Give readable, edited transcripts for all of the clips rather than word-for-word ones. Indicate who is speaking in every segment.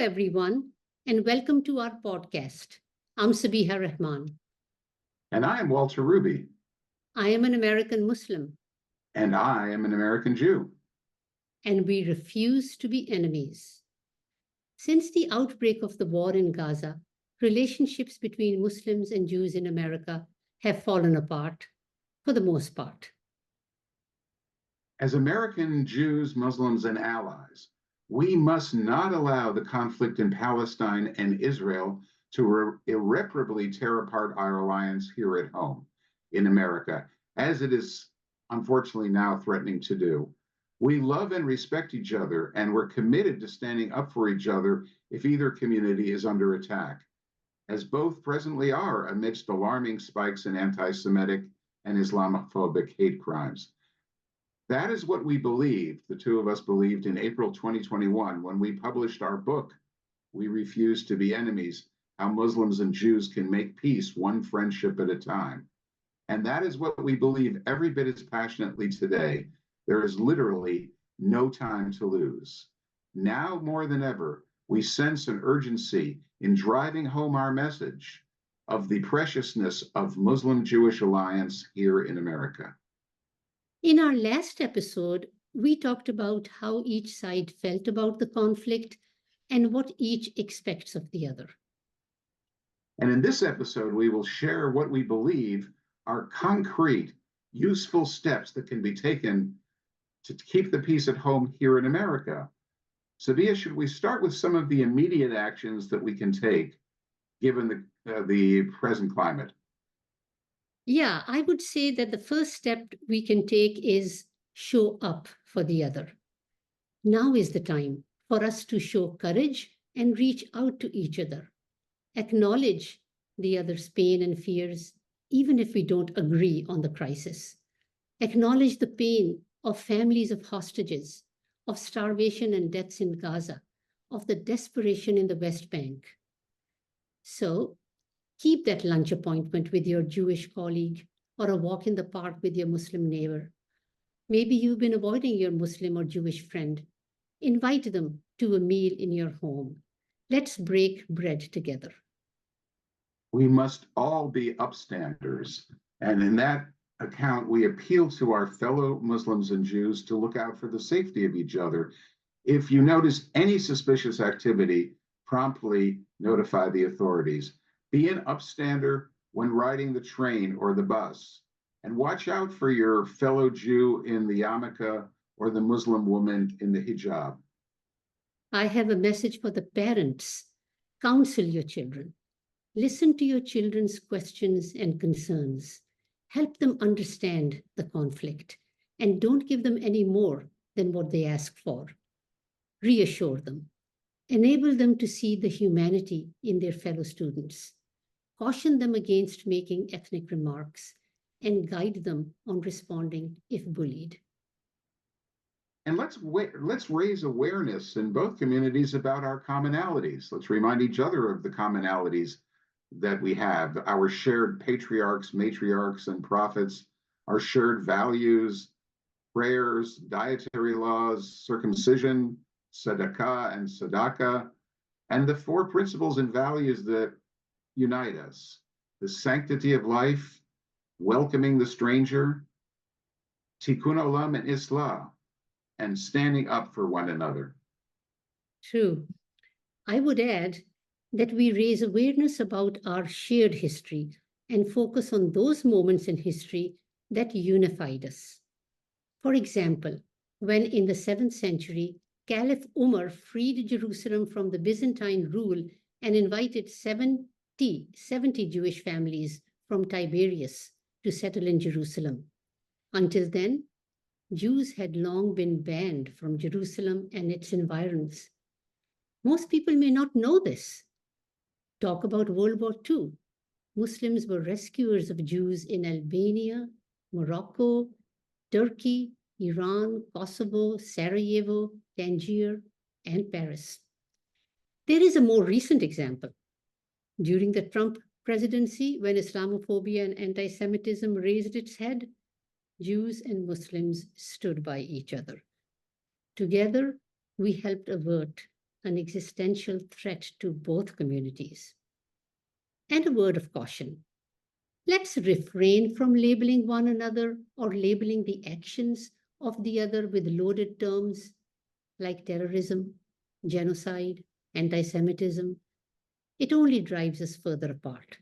Speaker 1: everyone, and welcome to our podcast. I'm Sabiha Rahman.
Speaker 2: And I am Walter Ruby.
Speaker 1: I am an American Muslim.
Speaker 2: And I am an American Jew.
Speaker 1: And we refuse to be enemies. Since the outbreak of the war in Gaza, relationships between Muslims and Jews in America have fallen apart, for the most part.
Speaker 2: As American Jews, Muslims, and allies, we must not allow the conflict in Palestine and Israel to irreparably tear apart our alliance here at home in America, as it is unfortunately now threatening to do. We love and respect each other, and we're committed to standing up for each other if either community is under attack, as both presently are amidst alarming spikes in anti-Semitic and Islamophobic hate crimes. That is what we believed, the two of us believed in April 2021 when we published our book, We Refuse to Be Enemies, How Muslims and Jews Can Make Peace One Friendship at a Time. And that is what we believe every bit as passionately today. There is literally no time to lose. Now more than ever, we sense an urgency in driving home our message of the preciousness of Muslim-Jewish alliance here in America.
Speaker 1: In our last episode, we talked about how each side felt about the conflict and what each expects of the other.
Speaker 2: And in this episode, we will share what we believe are concrete, useful steps that can be taken to keep the peace at home here in America. Sabiha, should we start with some of the immediate actions that we can take given the present climate?
Speaker 1: Yeah, I would say that the first step we can take is show up for the other. Now is the time for us to show courage and reach out to each other. Acknowledge the other's pain and fears, even if we don't agree on the crisis. Acknowledge the pain of families of hostages, of starvation and deaths in Gaza, of the desperation in the West Bank. So, keep that lunch appointment with your Jewish colleague or a walk in the park with your Muslim neighbor. Maybe you've been avoiding your Muslim or Jewish friend. Invite them to a meal in your home. Let's break bread together.
Speaker 2: We must all be upstanders. And in that account, we appeal to our fellow Muslims and Jews to look out for the safety of each other. If you notice any suspicious activity, promptly notify the authorities. Be an upstander when riding the train or the bus. And watch out for your fellow Jew in the yarmulke or the Muslim woman in the hijab.
Speaker 1: I have a message for the parents. Counsel your children. Listen to your children's questions and concerns. Help them understand the conflict, and don't give them any more than what they ask for. Reassure them. Enable them to see the humanity in their fellow students. Caution them against making ethnic remarks, and guide them on responding if bullied.
Speaker 2: And let's raise awareness in both communities about our commonalities. Let's remind each other of the commonalities that we have, our shared patriarchs, matriarchs, and prophets, our shared values, prayers, dietary laws, circumcision, tzedakah and tzedakah, and the four principles and values that unite us: the sanctity of life, welcoming the stranger, tikkun olam and islah, and standing up for one another.
Speaker 1: True. I would add that we raise awareness about our shared history and focus on those moments in history that unified us. For example, when in the 7th century, Caliph Umar freed Jerusalem from the Byzantine rule and invited 70 Jewish families from Tiberias to settle in Jerusalem. Until then, Jews had long been banned from Jerusalem and its environs. Most people may not know this. Talk about World War II. Muslims were rescuers of Jews in Albania, Morocco, Turkey, Iran, Kosovo, Sarajevo, Tangier, and Paris. There is a more recent example. During the Trump presidency, when Islamophobia and anti-Semitism raised its head, Jews and Muslims stood by each other. Together, we helped avert an existential threat to both communities. And a word of caution: let's refrain from labeling one another or labeling the actions of the other with loaded terms like terrorism, genocide, anti Semitism. It only drives us further apart.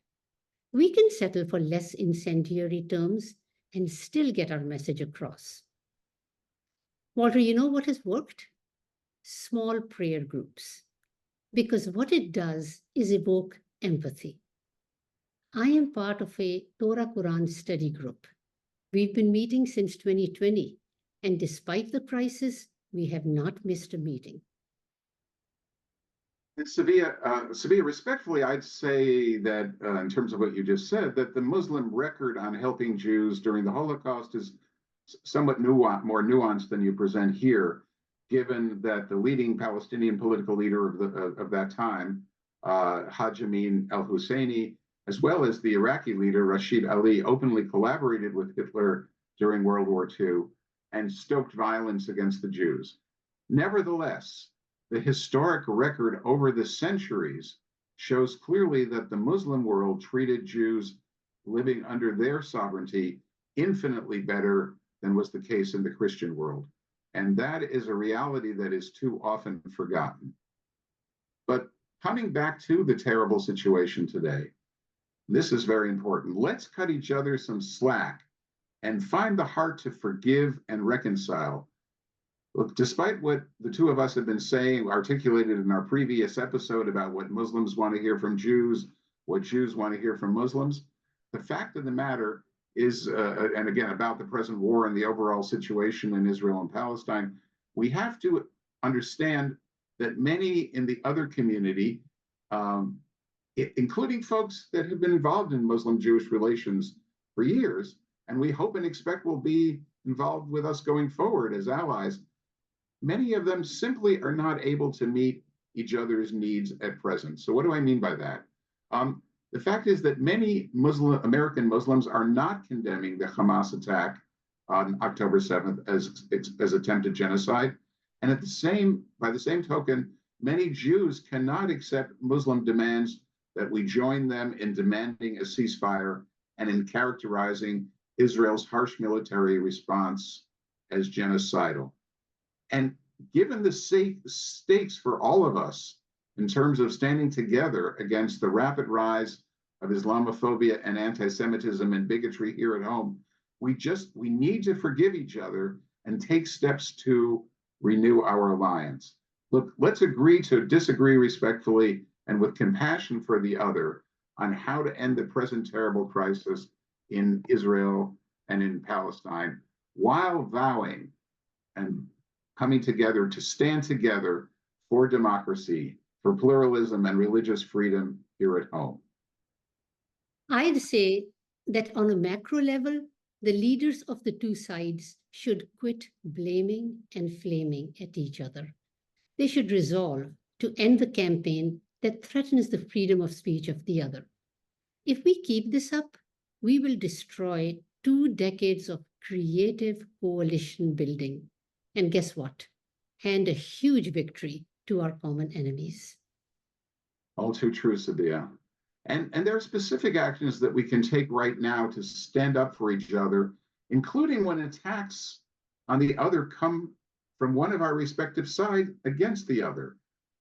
Speaker 1: We can settle for less incendiary terms and still get our message across. Walter, you know what has worked? Small prayer groups. Because what it does is evoke empathy. I am part of a Torah Quran study group. We've been meeting since 2020, and despite the crisis, we have not missed a meeting.
Speaker 2: And Sabia, respectfully, I'd say that in terms of what you just said, that the Muslim record on helping Jews during the Holocaust is somewhat more nuanced than you present here, given that the leading Palestinian political leader of that time, Haj Amin al-Husseini, as well as the Iraqi leader Rashid Ali, openly collaborated with Hitler during World War II and stoked violence against the Jews. Nevertheless, the historic record over the centuries shows clearly that the Muslim world treated Jews living under their sovereignty infinitely better than was the case in the Christian world. And that is a reality that is too often forgotten. But coming back to the terrible situation today, this is very important. Let's cut each other some slack and find the heart to forgive and reconcile. Look, despite what the two of us have been saying, articulated in our previous episode about what Muslims want to hear from Jews, what Jews want to hear from Muslims, the fact of the matter is, and again, about the present war and the overall situation in Israel and Palestine, we have to understand that many in the other community, including folks that have been involved in Muslim-Jewish relations for years, and we hope and expect will be involved with us going forward as allies, many of them simply are not able to meet each other's needs at present. So what do I mean by that? The fact is that many American Muslims are not condemning the Hamas attack on October 7th as attempted genocide. And by the same token, many Jews cannot accept Muslim demands that we join them in demanding a ceasefire and in characterizing Israel's harsh military response as genocidal. And given the stakes for all of us in terms of standing together against the rapid rise of Islamophobia and anti-Semitism and bigotry here at home, we need to forgive each other and take steps to renew our alliance. Look, let's agree to disagree respectfully and with compassion for the other on how to end the present terrible crisis in Israel and in Palestine, while vowing and coming together to stand together for democracy, for pluralism and religious freedom here at home.
Speaker 1: I'd say that on a macro level, the leaders of the two sides should quit blaming and flaming at each other. They should resolve to end the campaign that threatens the freedom of speech of the other. If we keep this up, we will destroy 2 decades of creative coalition building. And guess what? Hand a huge victory to our common enemies.
Speaker 2: All too true, Sabia. And there are specific actions that we can take right now to stand up for each other, including when attacks on the other come from one of our respective sides against the other.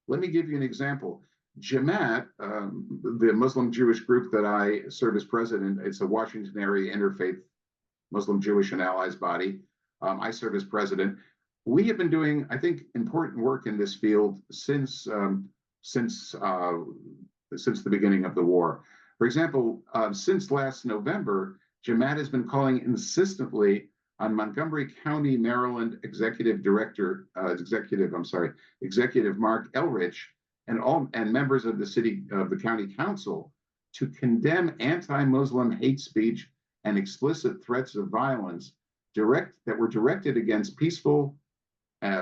Speaker 2: Let me give you an example. Jamaat, the Muslim Jewish group that I serve as president, it's a Washington area interfaith Muslim Jewish and allies body. I serve as president. We have been doing, I think, important work in this field since the beginning of the war. For example, since last November, Jamaat has been calling insistently on Montgomery County, Maryland Executive Mark Elrich and members of the county council to condemn anti-Muslim hate speech and explicit threats of violence that were directed against peaceful,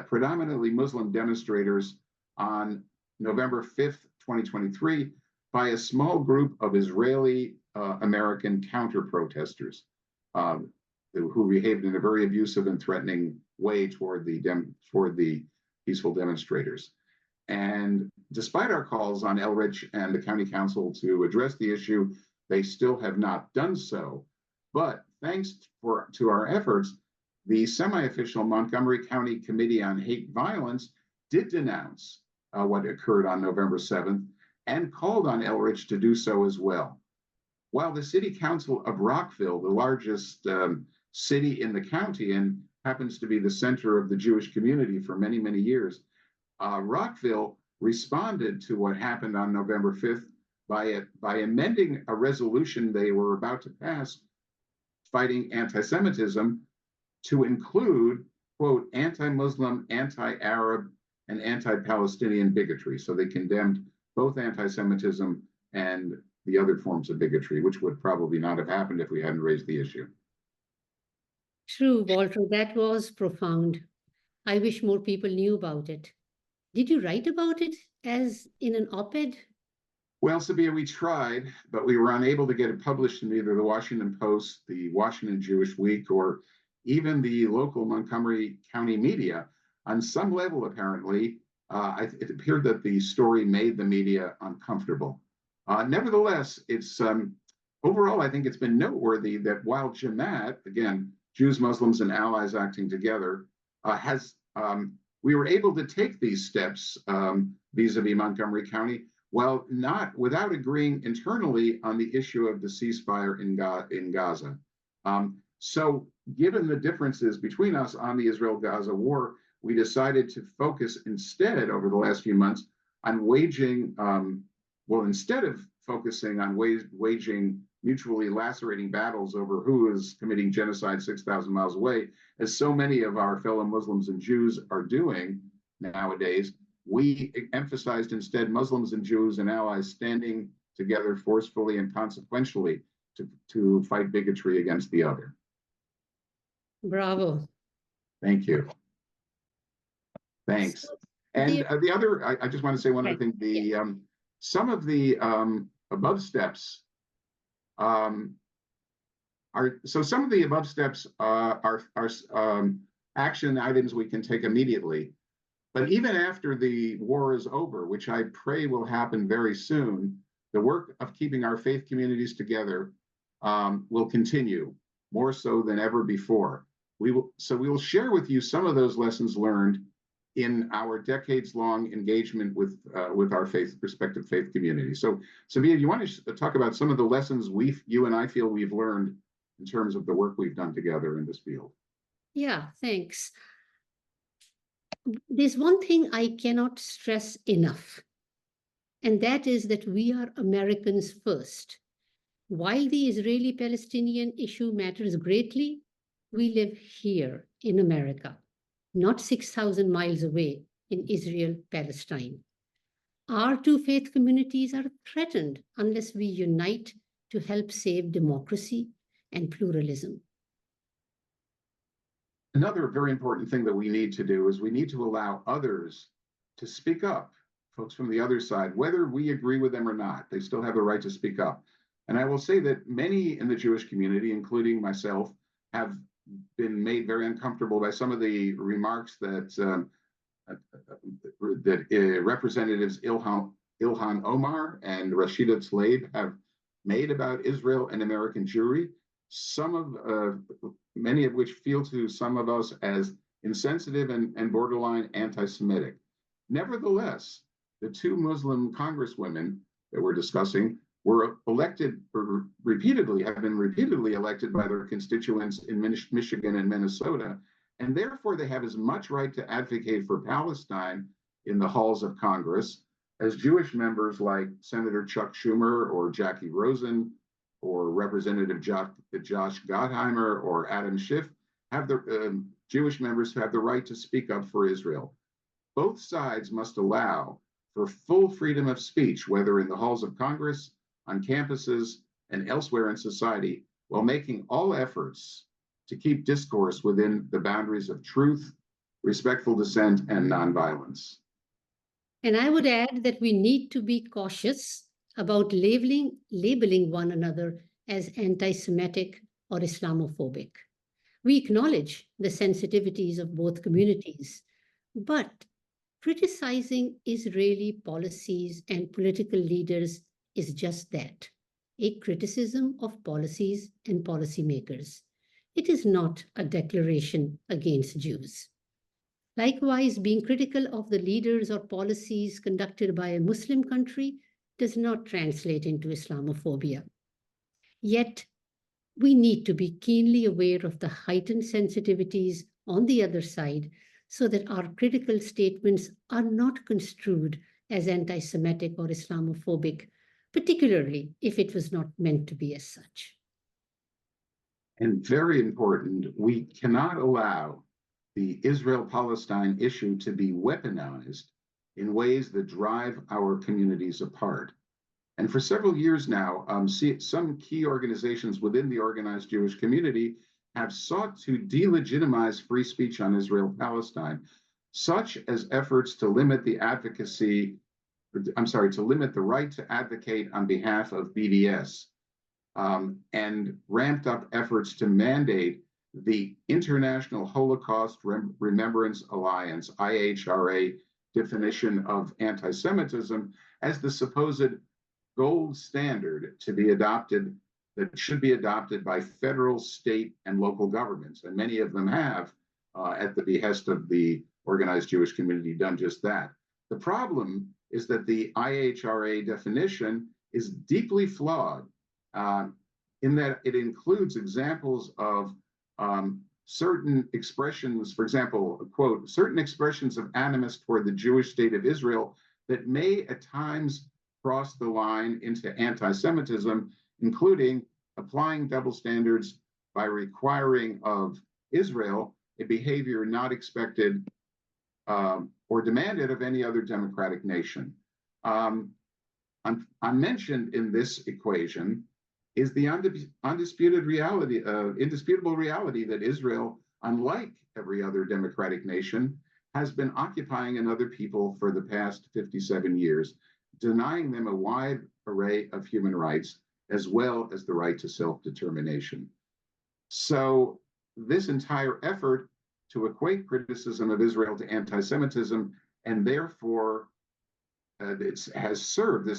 Speaker 2: predominantly Muslim demonstrators on November 5th, 2023, by a small group of Israeli American counter-protesters who behaved in a very abusive and threatening way toward the peaceful demonstrators. And despite our calls on Elrich and the county council to address the issue, they still have not done so. But thanks to our efforts, the semi-official Montgomery County Committee on Hate Violence did denounce what occurred on November 7th and called on Elrich to do so as well. While the city council of Rockville, the largest city in the county and happens to be the center of the Jewish community for many, many years, Rockville responded to what happened on November 5th by amending a resolution they were about to pass fighting anti-Semitism to include, quote, anti-Muslim, anti-Arab, and anti-Palestinian bigotry. So they condemned both anti-Semitism and the other forms of bigotry, which would probably not have happened if we hadn't raised the issue.
Speaker 1: True, Walter, that was profound. I wish more people knew about it. Did you write about it as in an op-ed?
Speaker 2: Well, Sabia, we tried, but we were unable to get it published in either the Washington Post, the Washington Jewish Week, or even the local Montgomery County media. On some level, apparently, it appeared that the story made the media uncomfortable. Nevertheless, it's overall, I think it's been noteworthy that while Jamaat, again, Jews, Muslims, and allies acting together, we were able to take these steps vis-a-vis Montgomery County, while not without agreeing internally on the issue of the ceasefire in Gaza. So given the differences between us on the Israel-Gaza war, we decided to focus instead over the last few months on waging, instead of focusing on waging mutually lacerating battles over who is committing genocide 6,000 miles away, as so many of our fellow Muslims and Jews are doing nowadays, we emphasized instead Muslims and Jews and allies standing together forcefully and consequentially to fight bigotry against the other.
Speaker 1: Bravo.
Speaker 2: Thank you. Thanks. And the other, I just want to say one other thing. Some of the above steps are action items we can take immediately. But even after the war is over, which I pray will happen very soon, the work of keeping our faith communities together will continue more so than ever before. We will share with you some of those lessons learned in our decades-long engagement with our respective faith communities. So, Sabia, do you want to talk about some of the lessons you and I feel we've learned in terms of the work we've done together in this field?
Speaker 1: Yeah, thanks. There's one thing I cannot stress enough, and that is that we are Americans first. While the Israeli-Palestinian issue matters greatly, we live here in America, not 6,000 miles away in Israel, Palestine. Our two faith communities are threatened unless we unite to help save democracy and pluralism.
Speaker 2: Another very important thing that we need to do is we need to allow others to speak up, folks from the other side, whether we agree with them or not. They still have the right to speak up. And I will say that many in the Jewish community, including myself, have been made very uncomfortable by some of the remarks that Representatives Ilhan Omar and Rashida Tlaib have made about Israel and American Jewry. Many of which feel to some of us as insensitive and borderline anti-Semitic. Nevertheless, the two Muslim congresswomen that we're discussing were elected or have been repeatedly elected by their constituents in Michigan and Minnesota, and therefore they have as much right to advocate for Palestine in the halls of Congress as Jewish members like Senator Chuck Schumer or Jackie Rosen or Representative Josh Gottheimer or Adam Schiff have the Jewish members who have the right to speak up for Israel. Both sides must allow for full freedom of speech, whether in the halls of Congress, on campuses, and elsewhere in society, while making all efforts to keep discourse within the boundaries of truth, respectful dissent, and nonviolence.
Speaker 1: And I would add that we need to be cautious about labeling one another as anti-Semitic or Islamophobic. We acknowledge the sensitivities of both communities, but Criticizing Israeli policies and political leaders is just that, a criticism of policies and policymakers. It is not a declaration against Jews. Likewise, being critical of the leaders or policies conducted by a Muslim country does not translate into Islamophobia. Yet, we need to be keenly aware of the heightened sensitivities on the other side so that our critical statements are not construed as anti Semitic or Islamophobic, particularly if it was not meant to be as such.
Speaker 2: And very important, we cannot allow the Israel-Palestine issue to be weaponized in ways that drive our communities apart. And for several years now, some key organizations within the organized Jewish community have sought to delegitimize free speech on Israel-Palestine, such as efforts to limit the right to advocate on behalf of BDS, and ramped up efforts to mandate the International Holocaust Remembrance Alliance, IHRA, definition of anti-Semitism as the supposed gold standard to be adopted, that should be adopted by federal, state, and local governments. And many of them have, at the behest of the organized Jewish community, done just that. The problem is that the IHRA definition is deeply flawed in that it includes examples of certain expressions, for example, quote, certain expressions of animus toward the Jewish state of Israel that may at times cross the line into anti-Semitism, including applying double standards by requiring of Israel a behavior not expected or demanded of any other democratic nation. Unmentioned in this equation is the indisputable reality that Israel, unlike every other democratic nation, has been occupying another people for the past 57 years, denying them a wide array of human rights, as well as the right to self-determination. So this entire effort to equate criticism of Israel to anti-Semitism, and therefore this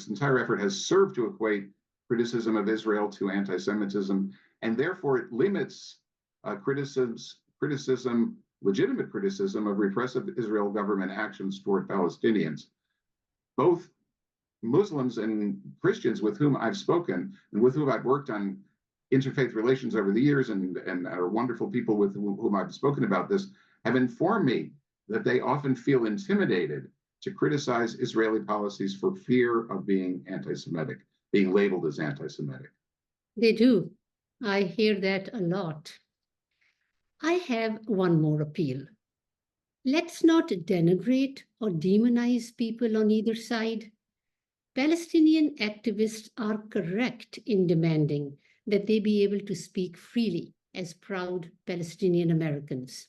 Speaker 2: entire effort has served to equate criticism of Israel to anti-Semitism, and therefore it limits legitimate criticism of repressive Israel government actions toward Palestinians. Both Muslims and Christians with whom I've spoken and with whom I've worked on interfaith relations over the years and are wonderful people with whom I've spoken about this, have informed me that they often feel intimidated to criticize Israeli policies for fear of being anti-Semitic, being labeled as anti-Semitic.
Speaker 1: They do. I hear that a lot. I have one more appeal. Let's not denigrate or demonize people on either side. Palestinian activists are correct in demanding that they be able to speak freely as proud Palestinian Americans.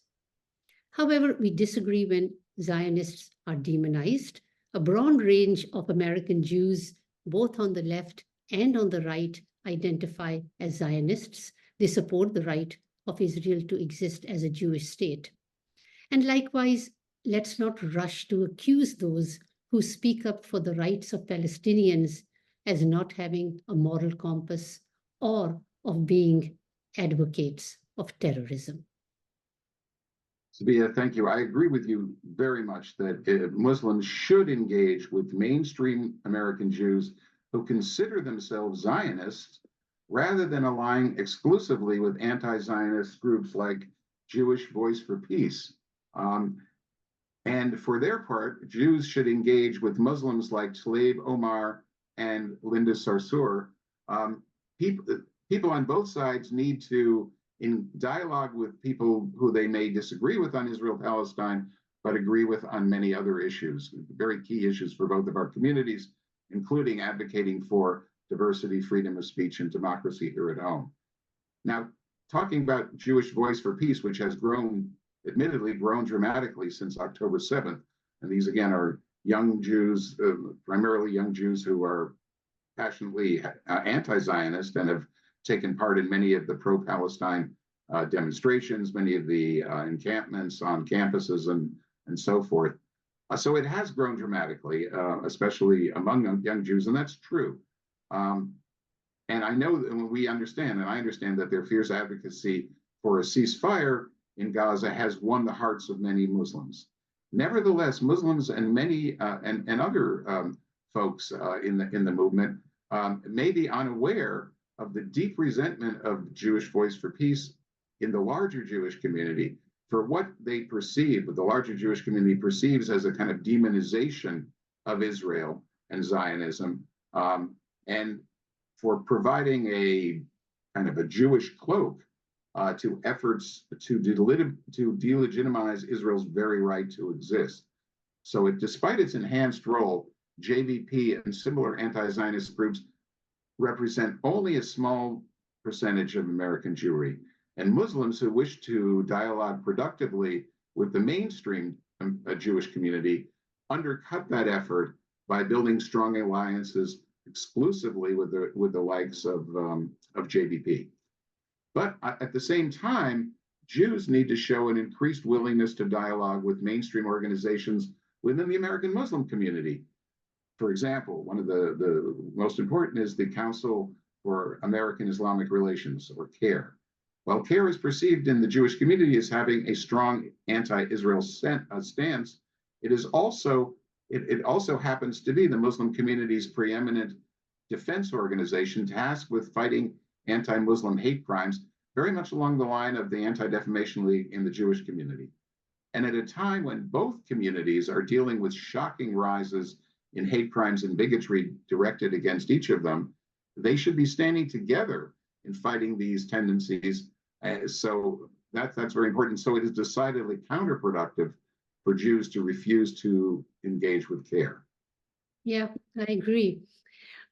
Speaker 1: However, we disagree when Zionists are demonized. A broad range of American Jews, both on the left and on the right, identify as Zionists. They support the right of Israel to exist as a Jewish state. And likewise, let's not rush to accuse those who speak up for the rights of Palestinians as not having a moral compass or of being advocates of terrorism.
Speaker 2: Sabia, thank you. I agree with you very much that Muslims should engage with mainstream American Jews who consider themselves Zionists rather than aligning exclusively with anti-Zionist groups like Jewish Voice for Peace. And for their part, Jews should engage with Muslims like Tlaib Omar and Linda Sarsour. People on both sides need to, in dialogue with people who they may disagree with on Israel-Palestine, but agree with on many other issues, very key issues for both of our communities, including advocating for diversity, freedom of speech, and democracy here at home. Now, talking about Jewish Voice for Peace, which has admittedly grown dramatically since October 7th, and these again are young Jews, primarily young Jews who are passionately anti-Zionist and have taken part in many of the pro-Palestine demonstrations, many of the encampments on campuses and so forth. So it has grown dramatically, especially among young Jews, and that's true. Um, and I know that when we understand, and I understand that their fierce advocacy for a ceasefire in Gaza has won the hearts of many Muslims. Nevertheless, Muslims and many and other folks in the movement may be unaware of the deep resentment of Jewish Voice for Peace in the larger Jewish community for what they perceive, what the larger Jewish community perceives as a kind of demonization of Israel and Zionism, and for providing a kind of a Jewish cloak to efforts to delegitimize Israel's very right to exist. So despite its enhanced role, JVP and similar anti-Zionist groups represent only a small percentage of American Jewry. And Muslims who wish to dialogue productively with the mainstream Jewish community undercut that effort by building strong alliances exclusively with the likes of JVP. But at the same time, Jews need to show an increased willingness to dialogue with mainstream organizations within the American Muslim community. For example, one of the most important is the Council for American Islamic Relations, or CARE. While CARE is perceived in the Jewish community as having a strong anti-Israel stance, it also happens to be the Muslim community's preeminent defense organization tasked with fighting anti-Muslim hate crimes, very much along the line of the Anti-Defamation League in the Jewish community. And at a time when both communities are dealing with shocking rises in hate crimes and bigotry directed against each of them, they should be standing together in fighting these tendencies. So that's very important. So it is decidedly counterproductive for Jews to refuse to engage with CARE.
Speaker 1: Yeah, I agree.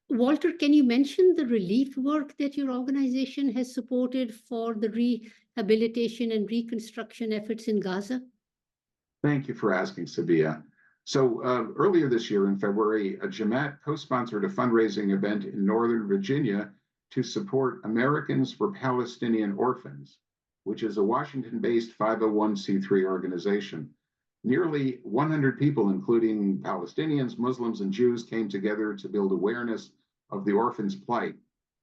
Speaker 1: Walter, can you mention the relief work that your organization has supported for the rehabilitation and reconstruction efforts in Gaza?
Speaker 2: Thank you for asking, Sabia. So earlier this year in February, Jamaat co-sponsored a fundraising event in Northern Virginia to support Americans for Palestinian Orphans, which is a Washington-based 501c3 organization. Nearly 100 people, including Palestinians, Muslims, and Jews, came together to build awareness of the orphans' plight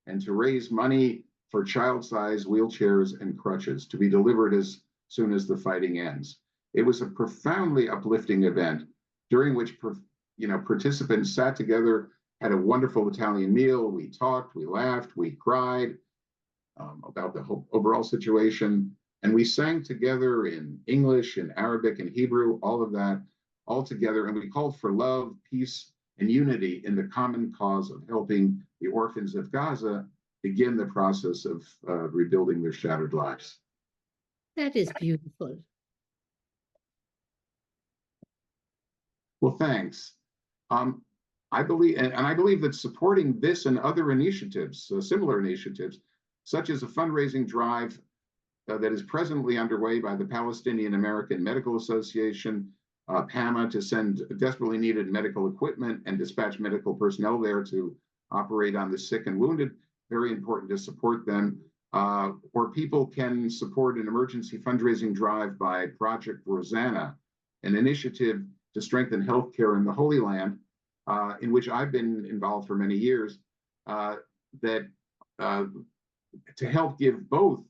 Speaker 2: and to raise money for child-sized wheelchairs and crutches to be delivered as soon as the fighting ends. It was a profoundly uplifting event during which participants sat together, had a wonderful Italian meal. We talked, we laughed, we cried about the whole overall situation. And we sang together in English, in Arabic, and Hebrew, all of that, all together. And we called for love, peace, and unity in the common cause of helping the orphans of Gaza begin the process of rebuilding their shattered lives.
Speaker 1: That is beautiful.
Speaker 2: Well, thanks. I believe, and I believe that supporting this and other initiatives, similar initiatives, such as a fundraising drive that is presently underway by the Palestinian American Medical Association, PAMA, to send desperately needed medical equipment and dispatch medical personnel there to operate on the sick and wounded. Very important to support them. Or people can support an emergency fundraising drive by Project Rosanna, an initiative to strengthen healthcare in the Holy Land, in which I've been involved for many years, to help give both.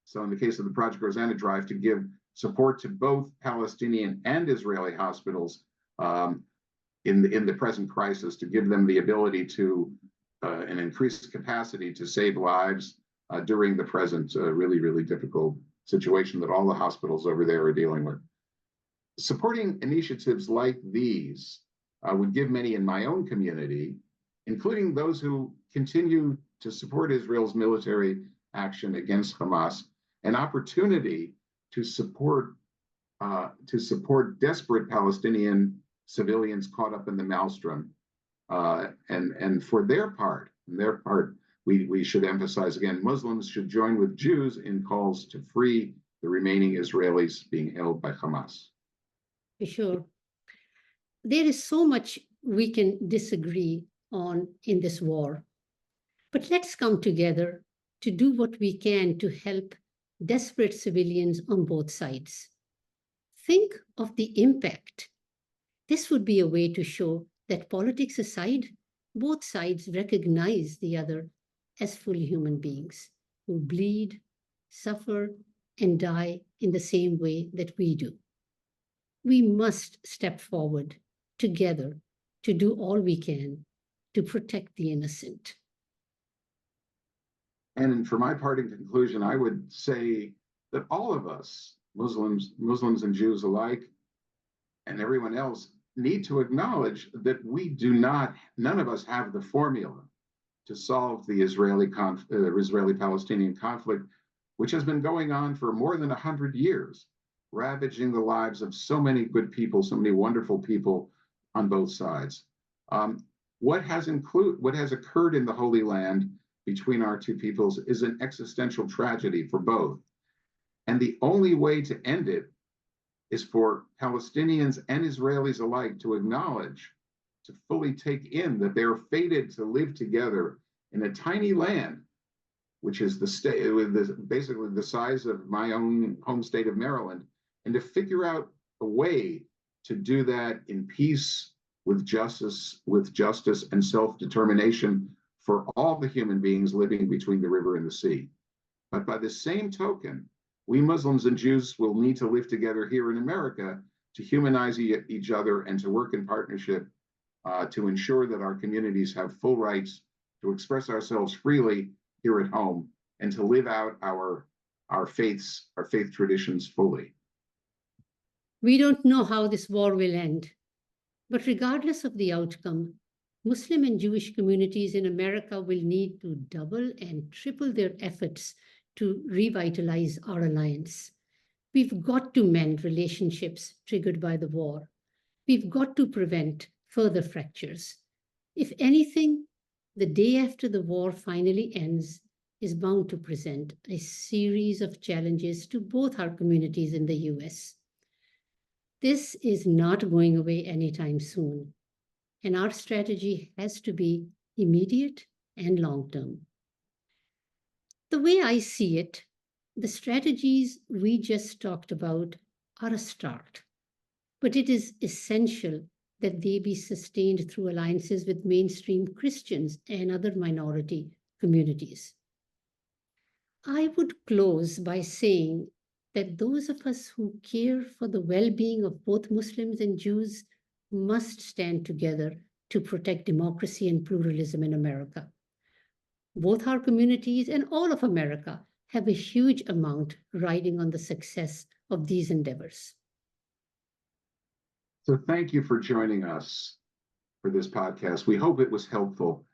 Speaker 2: So in the case of the Project Rosanna drive, to give support to both Palestinian and Israeli hospitals in the present crisis, to give them the ability to an increased capacity to save lives during the present really, really difficult situation that all the hospitals over there are dealing with. Supporting initiatives like these would give many in my own community, including those who continue to support Israel's military action against Hamas, an opportunity to support desperate Palestinian civilians caught up in the maelstrom, and for their part, we should emphasize again, Muslims should join with Jews in calls to free the remaining Israelis being held by Hamas.
Speaker 1: For sure. There is so much we can disagree on in this war, but let's come together to do what we can to help desperate civilians on both sides. Think of the impact This would be a way to show that politics aside, both sides recognize the other as fully human beings who bleed, suffer, and die in the same way that we do. We must step forward together to do all we can to protect the innocent.
Speaker 2: And for my parting conclusion, I would say that all of us, Muslims and Jews alike, and everyone else, need to acknowledge that none of us have the formula to solve the Israeli-Palestinian conflict, which has been going on for more than 100 years, ravaging the lives of so many good people, so many wonderful people on both sides. What has occurred in the Holy Land between our two peoples is an existential tragedy for both. And the only way to end it is for Palestinians and Israelis alike to acknowledge, to fully take in that they're fated to live together in a tiny land, which is basically the size of my own home state of Maryland, and to figure out a way to do that in peace, with justice and self-determination for all the human beings living between the river and the sea. But by the same token, we Muslims and Jews will need to live together here in America to humanize each other and to work in partnership to ensure that our communities have full rights to express ourselves freely here at home and to live out our faith traditions fully.
Speaker 1: We don't know how this war will end, but regardless of the outcome, Muslim and Jewish communities in America will need to double and triple their efforts to revitalize our alliance. We've got to mend relationships triggered by the war. We've got to prevent further fractures. If anything, the day after the war finally ends is bound to present a series of challenges to both our communities in the US. This is not going away anytime soon, and our strategy has to be immediate and long-term. The way I see it, the strategies we just talked about are a start, but it is essential that they be sustained through alliances with mainstream Christians and other minority communities. I would close by saying that those of us who care for the well-being of both Muslims and Jews must stand together to protect democracy and pluralism in America. Both our communities and all of America have a huge amount riding on the success of these endeavors.
Speaker 2: So thank you for joining us for this podcast. We hope it was helpful.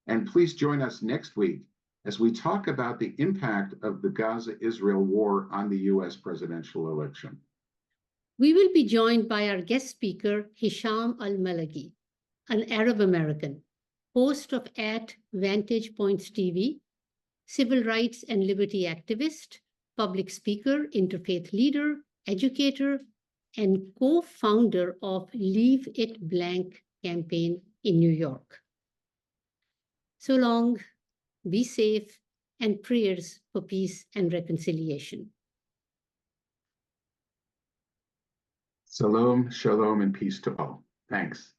Speaker 2: And please join us next week as we talk about the impact of the Gaza-Israel war on the US presidential election.
Speaker 1: We will be joined by our guest speaker, Hisham Al-Malagi, an Arab American, host of @Vantage Points TV, civil rights and liberty activist, public speaker, interfaith leader, educator, and co-founder of Leave It Blank campaign in New York. So long, be safe, and prayers for peace and reconciliation.
Speaker 2: Shalom, shalom, and peace to all. Thanks.